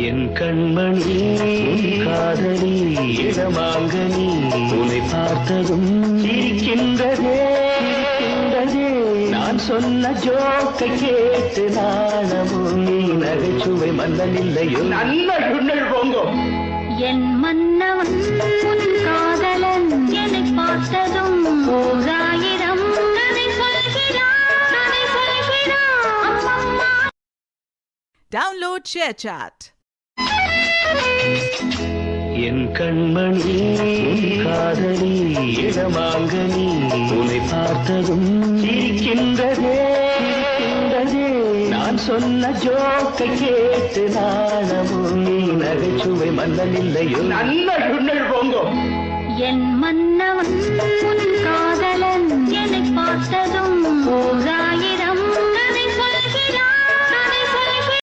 என் கண்மணி காதலி இடமாங்கனி உன்னை பார்த்ததும் சிரிக்கின்றதே நான் சொன்ன ஜோக்கை கேட்டு நாணமும் நீ நகைச்சுவை மன்னன் இல்லையோ நல்ல குண்ணல் போங்கோ என் மன்னவன் உன் காதலன் என்னை பார்த்ததும் ஓராயிரம் கதை சொல்கிறான். Download ShareChat. என் கண்மணி காதலி இடமாங்கனி உன்னை பார்த்ததும் சிரிக்கின்றதே நான் சொன்ன ஜோக்கை கேட்டு நாணமும் நீ நகைச்சுவை மன்னன் இல்லையோ நல்ல குண்ணல் போங்கோ என் மன்னவன் உன் காதலன் என்னை பார்த்ததும் ஓராயிரம்